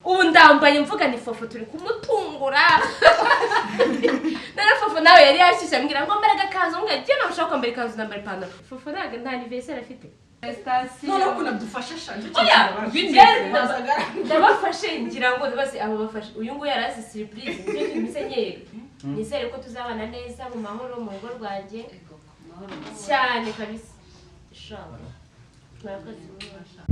ubu ndambaye mvuga ni fofo turi kumutungura nara fofo nawe yari yashishe ambwira ngo mbere gakanzu mbwa je namushaka kwambara ikanzu nambara ipantaro fofo nta anniversaire afite station no kuna dufasha shanje ndabafashe ngira ngo base abo bafashe uyu ngo yarazi surprise nje nimisenyere nizere ko tuzabana neza mu mahoro mu rugo rwanjye cyane kabisa inshallah murakoze mubasha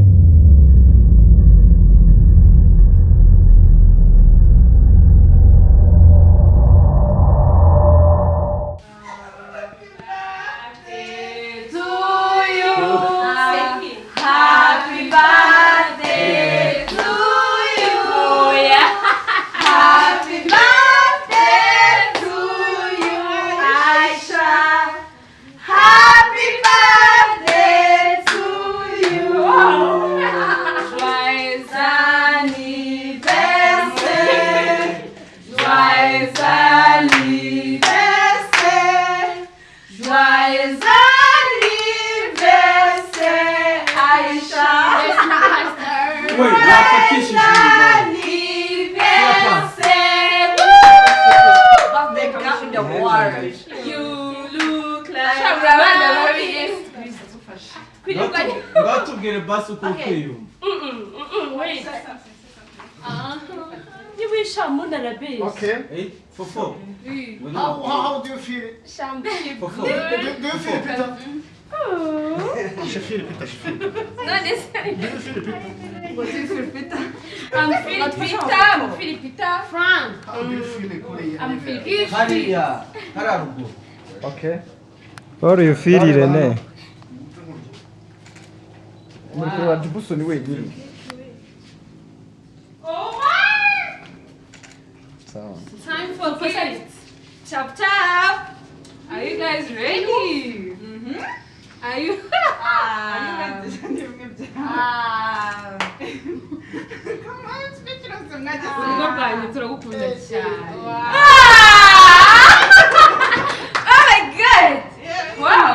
Okay. Hey, Fofo. How do you feel it? Fofo. Do you feel it, Peter? Je feel it, Peter. No, this. Do you feel it, Peter? What do you feel, Peter? I'm feeling Peter. Frank. How do you feel it? I'm feeling Hariya, hararugo. Okay. How do you feel Irene? Wow. Jibuso ni wenyine. Time for gifts. Chop chop. Are you guys ready? Are you? Come on, speak to some nice. Oh my god! Wow!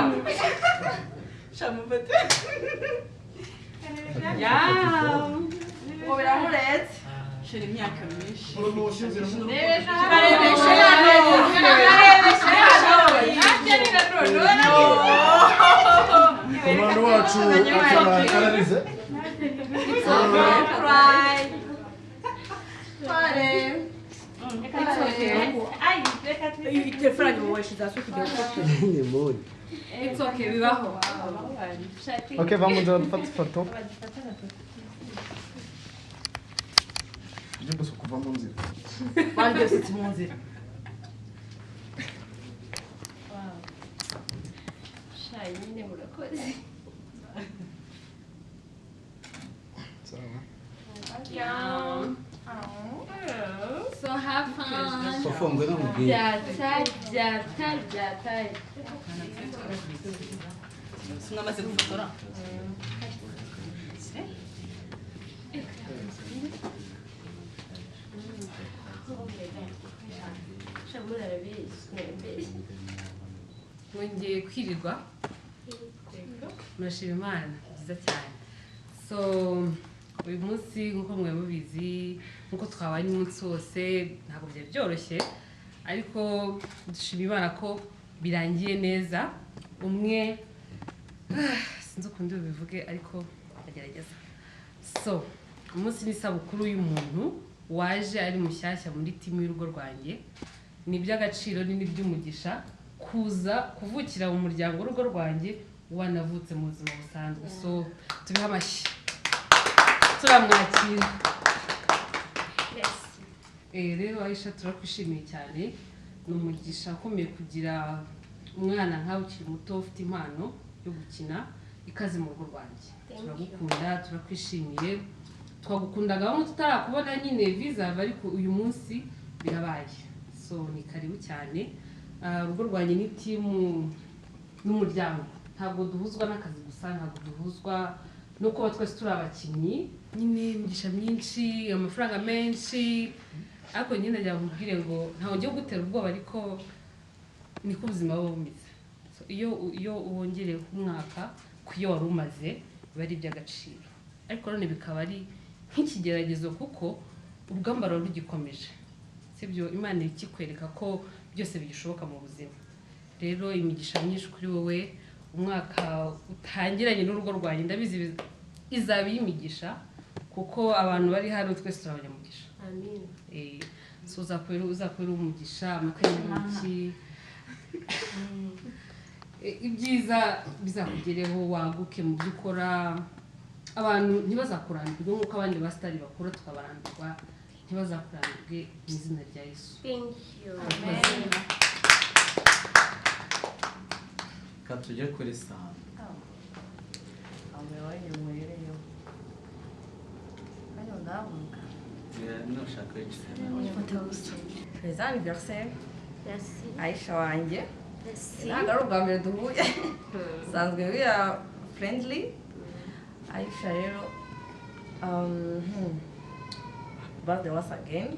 Yeah. Sheri imyaka myinshi. Komando wacu akararize. It's okay, bibaho. Okay, vamos dufata ifoto. Jibuso kuva mu nzira. Bandi ufite mu nzira. Shayine murakoze. Yeah. So have fun. Fofo ngwino mubwire. Jata. Sinamaze gufotora. Wongeye kwirirwa murashima Imana byiza cyane. So uyu munsi nkuko mwe mubizi nkuko twabanye umunsi wose ntabwo byari byoroshye ariko dushima Imana ko birangiye neza umwe sinzi ukundi bivuge ariko agerageza. So umunsi ni sabukuru y'umuntu waje ari mushyashya muri timu y'urugo rwanjye. Ni by'agaciro ni by'umugisha kuza kuvukira mu muryango w'urugo rwanjye wanavutse mu buzima busanzwe. So tubiha amashyi turamwakira. Rero Aisha turakwishimiye cyane. Ni umugisha ukomeye kugira umwana nkawe ukiri muto ufite impano yo gukina ikaze mu rugo rwanjye. Turagukunda turakwishimiye. Twagukundaga bamwe tutarakubona nyine visa ariko uyu munsi birabaye. So ni karibu cyane. Urugo rwanjye ni timu n'umuryango. Ntabwo duhuzwa n'akazi gusa, ntabwo duhuzwa no kuba twese turi abakinnyi. Nyine imigisha myinshi, amafaranga menshi. Ariko nyine najya nkubwire ngo ntawe ngiye gutera ubwoba ariko niko ubuzima buba bumeze. So iyo wongereye umwaka ku iyo wari umaze biba ari iby'agaciro. Ariko none bikaba ari nk'ikigeragezo kuko urugamba rugikomeje sibyo Imana ikikwereka ko byose bigishoboka mu buzima rero imigisha myinshi kuri wowe umwaka utangiranye n'urugo rwanjye ndabizi izaba imigisha kuko abantu bari hano twese turabanyamugisha amen so uzakorera umugisha amakanyamuki ibyiza bizakugereho waguke mu byo ukora abantu ntibazakurambirwe nk'uko abandi basitari bakora tukabarambirwa ntibazakurambirwe mu izina rya Yesu thank you katujye kuri samba nushaka Joyeux anniversaire merci Aisha wanjye merci ntabwo ari ubwa mbere duhuye sanzwe we are friendly Aisha rero birthday once again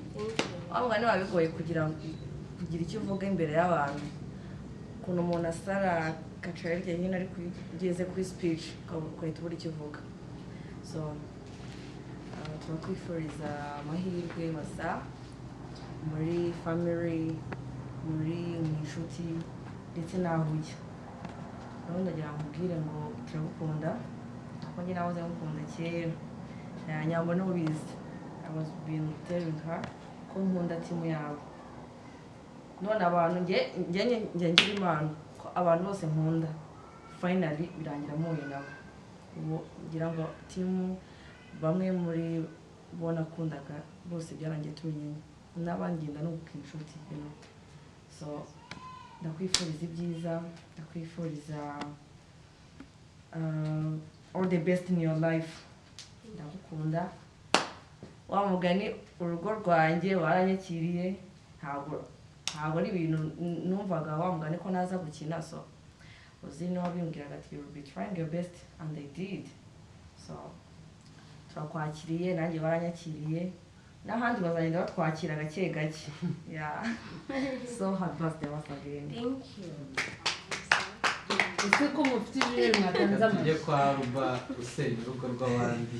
wabwa ni wabigoye kugira icyo uvuga imbere y'abantu ukuntu umuntu asara kacara hirya hino ariko ugeze kuri speech ukahita ubura icyo uvuga so turakwifuriza amahirwe masa muri family muri inshuti ndetse n'aho ujya nawe ndagira ngo nkubwire ngo turagukunda kuko njye nahoze ngukunda kera nyambo n'ubizi I was been telling her ko nkunda timu yawe none abantu njye ngira impano ko abantu bose nkunda finally birangira muhuye nabo ubu ngira ngo timu bamwe muri bo nakundaga bose byarangiye tumenyanye n'abandi ngenda n'ubuka inshuti so ndakwifuriza ibyiza ndakwifuriza all the best in your life ndagukunda wa mugani urugo rwanjye waranyakiriye ntabwo ari ibintu numvaga wa mugani ko naza gukina so uzi no bimbwiraga ati you will be trying your best and they did so turakwakiriye nanjye baranyakiriye n'ahandi bazagenda batwakira gake gake yeah so happy birthday once again thank you ese ko mufite ijuru mwatanze tujye kwa ruba usenya urugo rw'abandi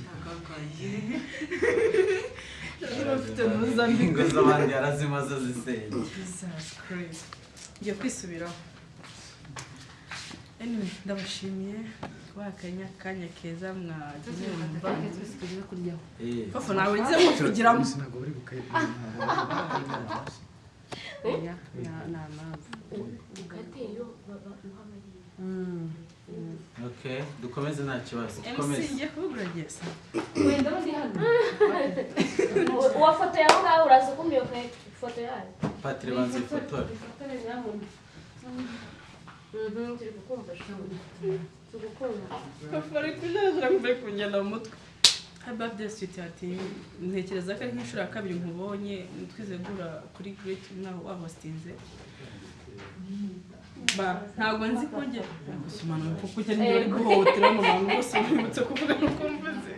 ingo z'abandi yarazimaze zisenya Jesus Christ. Ngiye kwisubiraho. Anyway, ndabashimiye wakanya kanya keza mwagiye mumva. Fofo nawe ngiye kuvugiramo. Sinago bari bukaye. Ya na ugateyo muhamarira okay dukomeze nta kibazo MC ngiye kuvuga gesa. wenda bandi hano uwa foto yawe ngaho uraza kumbiyo kwe foto yawe patire banze ifotora turi gukumva tugukunda Fofo ari kujaje kumbe kunyana mu mutwe. Happy birthday sweet ati ntekereza ko ari nk'inshuro ya kabiri nkubonye twizegura kuri great mwaho wahostinze. Ntabwo nzi ko njye gusomana kuko ujya niyo ari guhotera mu bantu bose bimutse kuvuga nuko mvuze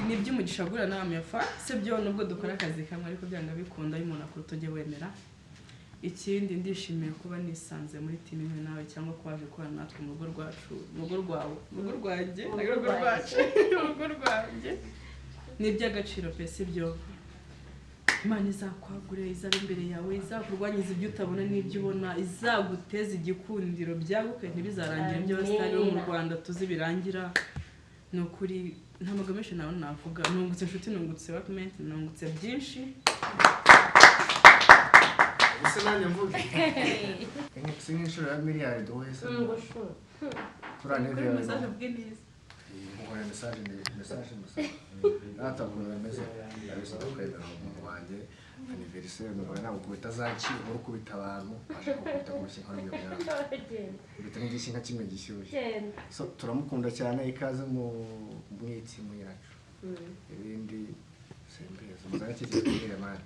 ni by'umugisha gura nama yafa se byo nubwo dukora akazi kamwe ariko byanga bikunda y'umuntu akurutoge wemera ikindi ndishimiye kuba nisanze muri team imwe nawe cyangwa kwaje kubana natwe mu rugo rwacu mu rugo rwawe mu rugo rwanjye n'urugo rwacu mu rugo rwanjye ni by'agaciro pe si byo Imana izakwagure izabe imbere yawe izakurwanyiza ibyo utabona n'ibyo ubona izaguteza igikundiro byaguke ntibizarangire ibyo abasitari bo mu Rwanda tuzi birangira ni ukuri nta magambo menshi nawe navuga nungutse inshuti nungutse workmate nungutse byinshi Ese nanjye mvuge. Sinshuro ya miliyari dohese. Turanevera. message bw'iniza Nkora message. Natakura message. Abisaba kwemera umuntu wanjye anniversaire ngo ntabwo kubita zaki uri kubita abantu ashaka kubita kurusha nkora ibyo byabo. Kubita nk'igishinga kimwe gishyushye. So turamukunda cyane ikaze mu mwitsi mu yacu. Ibindi sembeza muzaki cyane mani.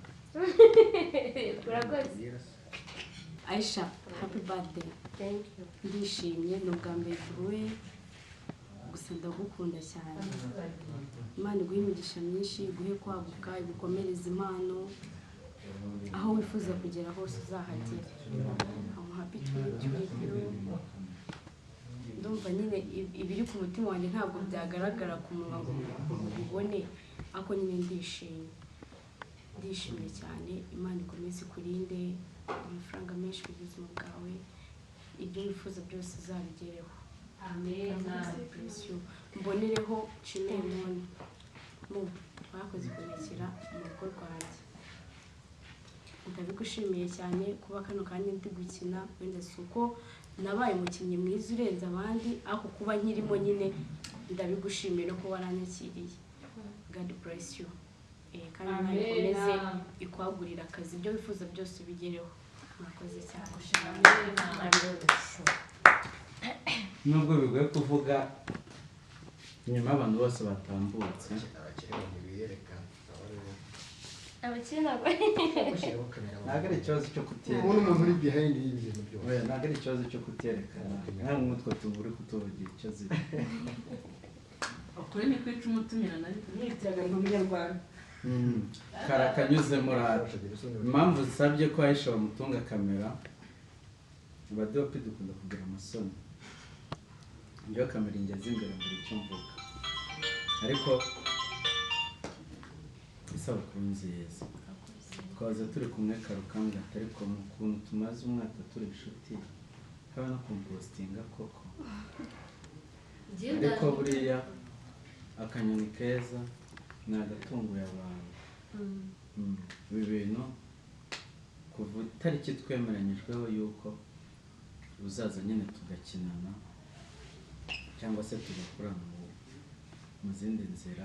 Aisha, happy birthday. thank you Ndishimye ni ubwa mbere tuhuye gusa ndagukunda cyane. Imana iguhe imigisha myinshi iguhe kwaguka igukomereza impano aho wifuza kugera hose uzahagere. I'm happy to meet you with you. Ndumva nyine ibiri ku mutima wanjye ntabwo byagaragara ku munwa ngo ubibone ako nyine ndishimye. ndishimye cyane Imana ikomeze ikurinde amafaranga menshi ku buzima bwawe ibyo wifuza byose uzabigereho amen mbonereho Chimemoni mu bakoze kunyakira mu rugo rwanjye ndabigushimiye cyane kuba kano kandi ndi gukina wenda suko nabaye umukinnyi mwiza urenze abandi ako kuba nkirimo nyine ndabigushimiye no kuba waranyakiriye God bless you kandi nakomeze ikwagurira akazi ibyo wifuza byose ubigereho murakoze cyane nubwo bigoye kuvuga nyuma abantu bose batambutse abakina ntabwo ari ikibazo cyo kuterekana umuntu uri behind y'ibintu byose ntabwo ari ikibazo cyo kuterekana nta nk'utwo tuburi kutuvugira icyo ziri ukuri ni kwica umutumira nari nitiraga mu Munyarwanda karakanyuze murata impamvu zisabye ko Aisha bamutunga kamera abadopi dukunda kugira amasoni iyo kamera ingeze imbere mbere icyo mvuga ariko isabukuru nziza twaza turi kumwe karukanga ariko mu kuntu tumaze umwaka turi inshuti haba no kumpostinga koko ariko buriya akanyoni keza ni agatunguye abantu ibi bintu kuva itariki twemeranyijweho yuko uzaza nyine tugakinana cyangwa se tugakorana mu zindi nzira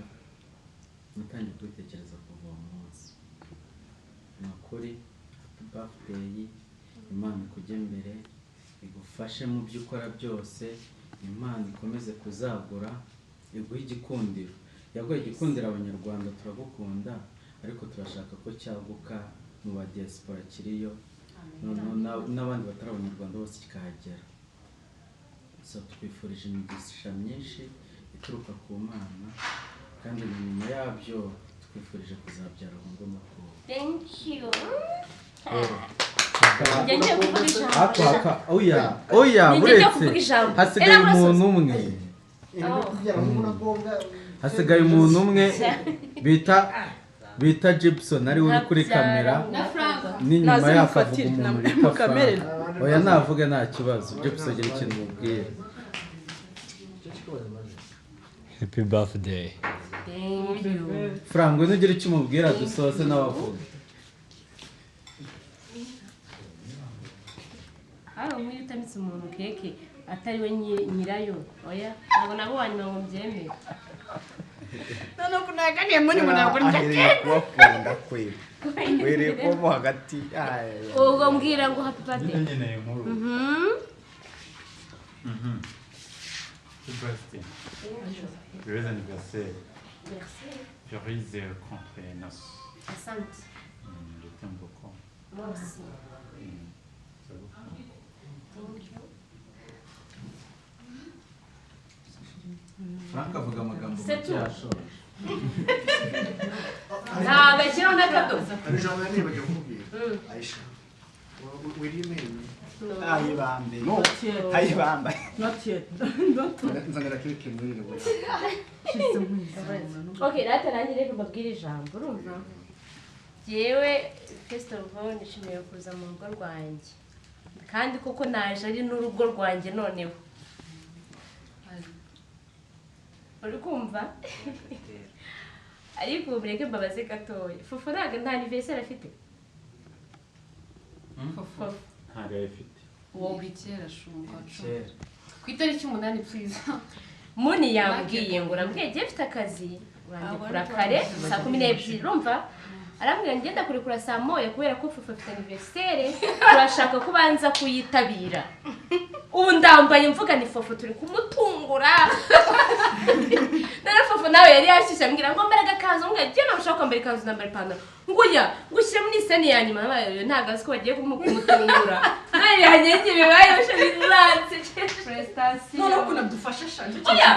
natangiye kubitekereza kuva uwo munsi ni ukuri happy birthday Imana ikujye imbere igufashe mu byo ukora byose Imana ikomeze kuzagura iguhe igikundiro yaguye igikundiro abanyarwanda turagukunda ariko turashaka ko cyaguka mu ba diaspora kiriyo n'abandi batari abanyarwanda bose kikahagera so twifurije imigisha myinshi ituruka ku Mana kandi nyuma yabyo twifurije kuzabyara ubungu n'ubwoko thank you oya buretse hasigaye umuntu umwe hasigaye umuntu umwe bita Gibson ari uri kuri kamera n'inyuma yakavuga umuntu bita Frank oya navuge nta kibazo Gibson gira ikintu mubwira Happy birthday. thank you Frank ngwino ugire icyo umubwira dusoze n'abavuga hano nk'iyo utamitse umuntu keke atari we nyirayo oya ntabwo nabo wanyuma ngo mbyemere none kunaganiye muri ntabwo ndakeke Kubakunda kwiba. Were ko mo hagati. ubwo mbwira ngo happy birthday Nyine inkuru. Happy birthday. Joyeux anniversaire. merci Feliz cumpleaños. asante Je t'aime beaucoup. moi aussi Ça vous fait. thank you Frank avuga amagambo C'est tout. yashoje ntabwo akiriho n'akadodo hari ijambo yanibagiwe kukubwira Aisha will you marry me Ayibambe. no Ayibambe. not yet nzanira keke muri rero okay rata nanjye rero mbabwire ijambo urumva yewe first of all nishimiye kuza mu rugo rwanjye kandi koko naje ari n'urugo rwanjye noneho uri kumva ariko ubu mureke mbabaze gatoya fufu ntabwo nta anniversaire afite fufu Ntabwo ayifite. wowe kera shunga kera ku itariki 8 please muni yambwiye ngo urambwiye giye mfite akazi urandikura kare saa 12 urumva arambwira ngenda kurekura saa moya kubera ko fufu afite anniversaire turashaka kubanza kuyitabira ubu ndambaye mvuga ni fufu turi kumutungura nara fufu nawe yari yashyishye ambwira ngo mbere agakanzu mbwira giye nabashaka kwambara ikanzu nambara ipantaro nguya ngushyire muri seni ya nyuma ntabwo azi ko bagiye kumutungura nawe yanyenye bibaye bashabirantse prestation none ko nadufasha shanje oya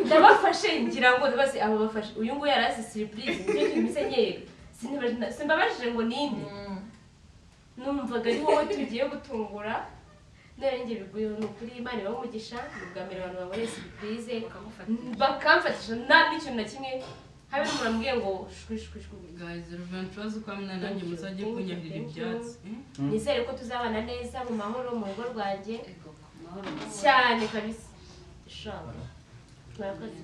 ndabafashe ngira ngo bose abo bafashe uyu nguyu yarazi surprise nicyo kintu misenyeri simbabajije ngo ninde numvaga ari wowe tugiye gutungura none nge biguye ni ukuri Imana ibaha umugisha ni ubwa mbere abantu babonye surprise bakamfatisha nta n'ikintu na kimwe habe n'umuntu ambwiye ngo shwishwishwe guys Reventure uko amna nanjye muzajye kunyahirira ibyatsi nizere ko tuzabana neza mu mahoro mu rugo rwanjye cyane kabisa inshallah murakoze